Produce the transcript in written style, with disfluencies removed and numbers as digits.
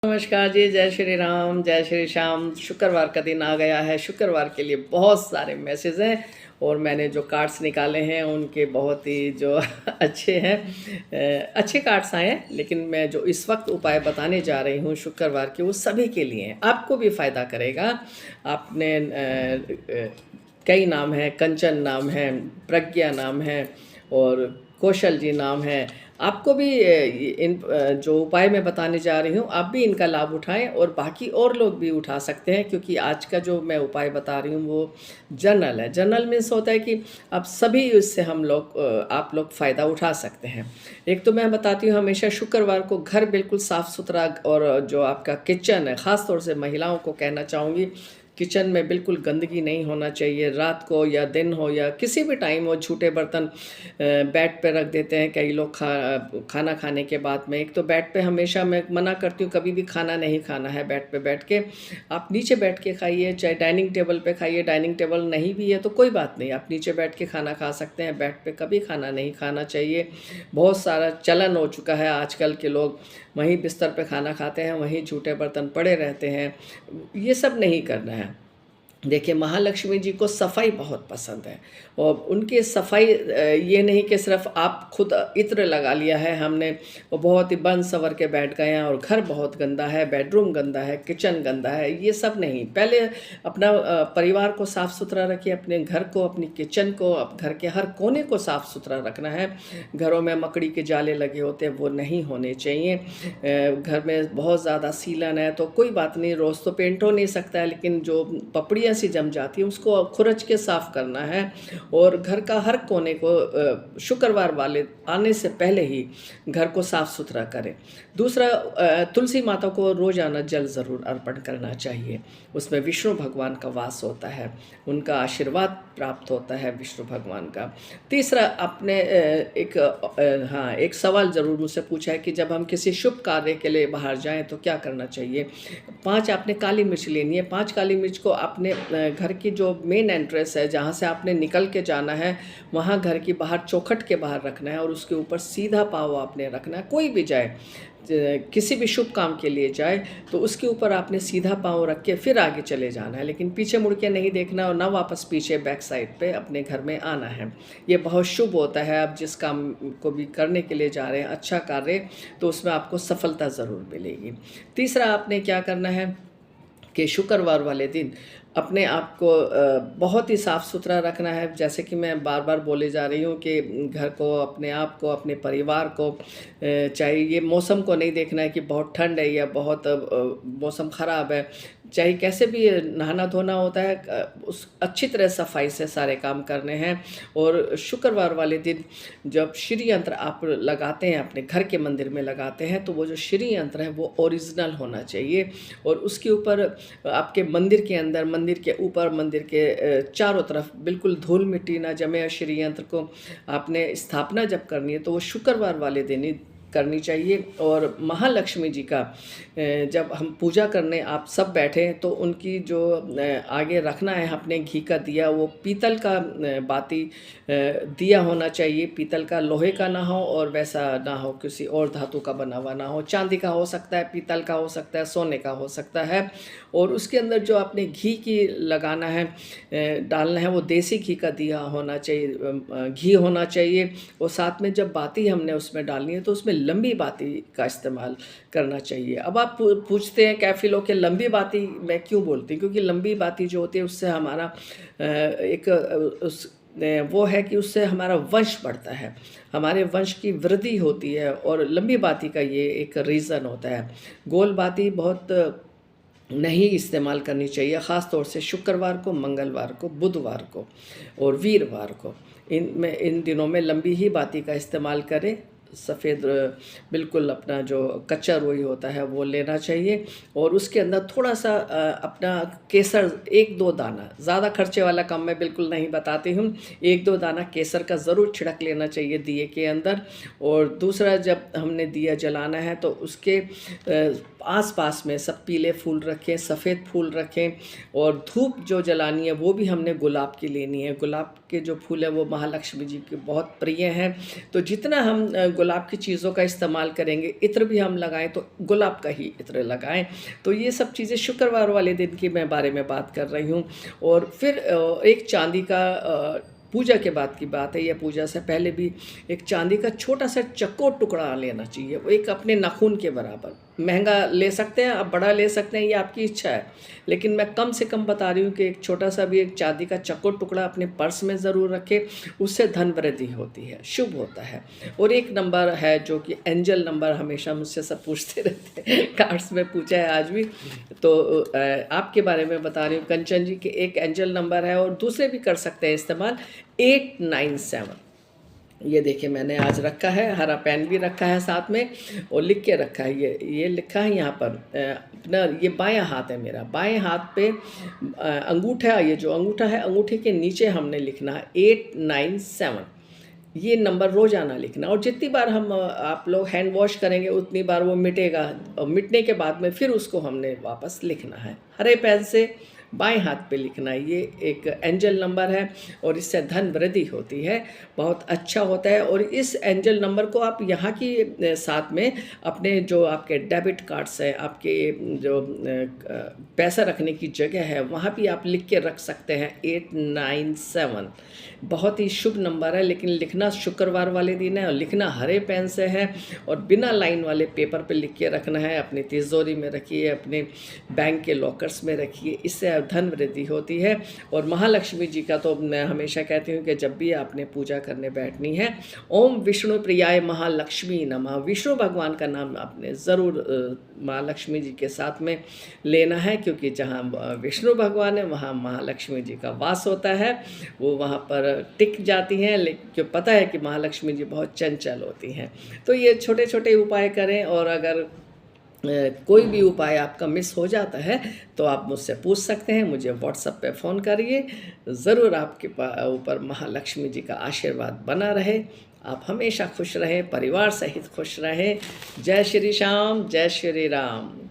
नमस्कार जी, जय श्री राम, जय श्री श्याम। शुक्रवार का दिन आ गया है। शुक्रवार के लिए बहुत सारे मैसेज हैं और मैंने जो कार्ड्स निकाले हैं उनके बहुत ही जो अच्छे हैं, अच्छे कार्ड्स आए हैं। लेकिन मैं जो इस वक्त उपाय बताने जा रही हूँ शुक्रवार के, वो सभी के लिए हैं, आपको भी फ़ायदा करेगा। आपने कई नाम हैं, कंचन नाम है, प्रज्ञा नाम है और कौशल जी नाम है। आपको भी इन जो उपाय मैं बताने जा रही हूँ, आप भी इनका लाभ उठाएं और बाकी और लोग भी उठा सकते हैं, क्योंकि आज का जो मैं उपाय बता रही हूँ वो जनरल है। जनरल मीन्स होता है कि अब सभी इससे आप लोग फ़ायदा उठा सकते हैं। एक तो मैं बताती हूँ, हमेशा शुक्रवार को घर बिल्कुल साफ़ सुथरा, और जो आपका किचन है, ख़ास तौर से महिलाओं को कहना चाहूँगी, किचन में बिल्कुल गंदगी नहीं होना चाहिए। रात को या दिन हो या किसी भी टाइम हो, झूठे बर्तन बेड पे रख देते हैं कई लोग खाना खाने के बाद में। एक तो बेड पे हमेशा मैं मना करती हूँ, कभी भी खाना नहीं खाना है बेड पे बैठ के। आप नीचे बैठ के खाइए, चाहे डाइनिंग टेबल पे खाइए। डाइनिंग टेबल नहीं भी है तो कोई बात नहीं, आप नीचे बैठ के खाना खा सकते हैं। बेड पे कभी खाना नहीं खाना चाहिए। बहुत सारा चलन हो चुका है, आजकल के लोग वहीं बिस्तर पे खाना खाते हैं, वहीं झूठे बर्तन पड़े रहते हैं। ये सब नहीं करना है। देखिए, महालक्ष्मी जी को सफाई बहुत पसंद है, और उनकी सफाई ये नहीं कि सिर्फ आप खुद इत्र लगा लिया है हमने, वो बहुत ही बन सवर के बैठ गए हैं और घर बहुत गंदा है, बेडरूम गंदा है, किचन गंदा है, ये सब नहीं। पहले अपना परिवार को साफ़ सुथरा रखिए, अपने घर को, अपनी किचन को, घर के हर कोने को साफ़ सुथरा रखना है। घरों में मकड़ी के जाले लगे होते हैं, वो नहीं होने चाहिए। घर में बहुत ज़्यादा सीलन है तो कोई बात नहीं, रोज़ तो पेंट हो नहीं सकता है, लेकिन जो पपड़ियाँ सी जम जाती है उसको खुरच के साफ़ करना है। और घर का हर कोने को शुक्रवार वाले आने से पहले ही घर को साफ़ सुथरा करें। दूसरा, तुलसी माता को रोज़ाना जल ज़रूर अर्पण करना चाहिए। उसमें विष्णु भगवान का वास होता है, उनका आशीर्वाद प्राप्त होता है विष्णु भगवान का। तीसरा, आपने एक सवाल ज़रूर मुझसे पूछा है कि जब हम किसी शुभ कार्य के लिए बाहर जाएं तो क्या करना चाहिए। 5 आपने काली मिर्च लेनी है। 5 काली मिर्च को आपने घर की जो मेन एंट्रेंस है, जहाँ से आपने निकल के जाना है, वहाँ घर की बाहर चौखट के बाहर रखना है और उसके ऊपर सीधा पाँव आपने रखना है। कोई भी जाए, किसी भी शुभ काम के लिए जाए तो उसके ऊपर आपने सीधा पाँव रख के फिर आगे चले जाना है, लेकिन पीछे मुड़ के नहीं देखना और ना वापस पीछे बैक साइड पे अपने घर में आना है। ये बहुत शुभ होता है। आप जिस काम को भी करने के लिए जा रहे हैं, अच्छा कार्य, तो उसमें आपको सफलता ज़रूर मिलेगी। तीसरा, आपने क्या करना है कि शुक्रवार वाले दिन अपने आप को बहुत ही साफ़ सुथरा रखना है। जैसे कि मैं बार बार बोले जा रही हूँ कि घर को, अपने आप को, अपने परिवार को, चाहे ये मौसम को नहीं देखना है कि बहुत ठंड है या बहुत मौसम ख़राब है, चाहे कैसे भी नहाना धोना होता है, उस अच्छी तरह सफाई से सारे काम करने हैं। और शुक्रवार वाले दिन जब श्री यंत्र आप लगाते हैं, अपने घर के मंदिर में लगाते हैं, तो वो जो श्री यंत्र है वो ओरिजिनल होना चाहिए। और उसके ऊपर आपके मंदिर के अंदर, मंदिर के ऊपर, मंदिर के चारों तरफ बिल्कुल धूल मिट्टी ना जमे। श्री यंत्र को आपने स्थापना जब करनी है तो वो शुक्रवार वाले दिन ही करनी चाहिए। और महालक्ष्मी जी का जब हम पूजा करने आप सब बैठे तो उनकी जो आगे रखना है अपने घी का दिया, वो पीतल का बाती दिया होना चाहिए। पीतल का, लोहे का ना हो और वैसा ना हो किसी और धातु का बना हुआ ना हो। चांदी का हो सकता है, पीतल का हो सकता है, सोने का हो सकता है। और उसके अंदर जो आपने घी की लगाना है, डालना है, वो देसी घी का दिया होना चाहिए, घी होना चाहिए। और साथ में जब बाती हमने उसमें डालनी है तो उसमें लंबी बाती का इस्तेमाल करना चाहिए। अब आप पूछते हैं कैफी लोग कि लंबी बाती मैं क्यों बोलती हूँ, क्योंकि लंबी बाती जो होती है उससे हमारा वो है कि उससे हमारा वंश बढ़ता है, हमारे वंश की वृद्धि होती है। और लंबी बाती का ये एक रीज़न होता है। गोल बाती बहुत नहीं इस्तेमाल करनी चाहिए, ख़ास तौर से शुक्रवार को, मंगलवार को, बुधवार को और वीरवार को। इन दिनों में लंबी ही बाती का इस्तेमाल करें। सफ़ेद बिल्कुल अपना जो कच्चा रुई होता है वो लेना चाहिए। और उसके अंदर थोड़ा सा अपना केसर, 1-2 दाना, ज़्यादा खर्चे वाला काम मैं बिल्कुल नहीं बताती हूँ। 1-2 दाना केसर का ज़रूर छिड़क लेना चाहिए दिए के अंदर। और दूसरा, जब हमने दिया जलाना है तो उसके आस पास में सब पीले फूल रखें, सफ़ेद फूल रखें, और धूप जो जलानी है वो भी हमने गुलाब की लेनी है। गुलाब के जो फूल है वो महालक्ष्मी जी के बहुत प्रिय हैं। तो जितना हम गुलाब की चीज़ों का इस्तेमाल करेंगे, इत्र भी हम लगाएं तो गुलाब का ही इत्र लगाएं। तो ये सब चीज़ें शुक्रवार वाले दिन की मैं बारे में बात कर रही हूँ। और फिर एक चांदी का पूजा के बाद की बात है, या पूजा से पहले भी एक चांदी का छोटा सा चक्कोर टुकड़ा लेना चाहिए, वो एक अपने नाखून के बराबर। महंगा ले सकते हैं आप, बड़ा ले सकते हैं, ये आपकी इच्छा है, लेकिन मैं कम से कम बता रही हूँ कि एक छोटा सा भी एक चांदी का चक्कोर टुकड़ा अपने पर्स में ज़रूर रखें। उससे धन वृद्धि होती है, शुभ होता है। और एक नंबर है जो कि एंजल नंबर, हमेशा मुझसे सब पूछते रहते हैं, कार्ड्स में पूछा है आज भी, तो आपके बारे में बता रही हूँ। कंचन जी के एक एंजल नंबर है, और दूसरे भी कर सकते हैं इस्तेमाल, 897। ये देखिए मैंने आज रखा है, हरा पेन भी रखा है साथ में, और लिख के रखा है। ये लिखा है यहाँ पर अपना, ये बायां हाथ है मेरा, बाएं हाथ पे अंगूठा, ये जो अंगूठा है, अंगूठे के नीचे हमने लिखना है 897। ये नंबर रोज़ाना लिखना, और जितनी बार हम आप लोग हैंड वॉश करेंगे उतनी बार वो मिटेगा, और मिटने के बाद में फिर उसको हमने वापस लिखना है हरे पेन से, बाएं हाथ पे लिखना है। ये एक एंजल नंबर है, और इससे धन वृद्धि होती है, बहुत अच्छा होता है। और इस एंजल नंबर को आप यहाँ की साथ में अपने जो आपके डेबिट कार्ड्स है, आपके जो पैसा रखने की जगह है, वहाँ भी आप लिख के रख सकते हैं 897। बहुत ही शुभ नंबर है, लेकिन लिखना शुक्रवार वाले दिन है, और लिखना हरे पेन से है, और बिना लाइन वाले पेपर पे लिख के रखना है। अपनी तिजोरी में रखिए, अपने बैंक के लॉकर्स में रखिए, इससे धन वृद्धि होती है। और महालक्ष्मी जी का तो मैं हमेशा कहती हूँ कि जब भी आपने पूजा करने बैठनी है, ओम विष्णु प्रियाय महालक्ष्मी नमः, विष्णु भगवान का नाम आपने ज़रूर महालक्ष्मी जी के साथ में लेना है, क्योंकि जहाँ विष्णु भगवान है वहाँ महालक्ष्मी जी का वास होता है, वो वहाँ पर टिक जाती हैं। लेकिन क्यों, पता है कि महालक्ष्मी जी बहुत चंचल होती हैं। तो ये छोटे छोटे उपाय करें, और अगर कोई भी उपाय आपका मिस हो जाता है तो आप मुझसे पूछ सकते हैं, मुझे व्हाट्सएप पे फ़ोन करिए। ज़रूर आपके ऊपर महालक्ष्मी जी का आशीर्वाद बना रहे, आप हमेशा खुश रहें, परिवार सहित खुश रहें। जय श्री श्याम, जय श्री राम।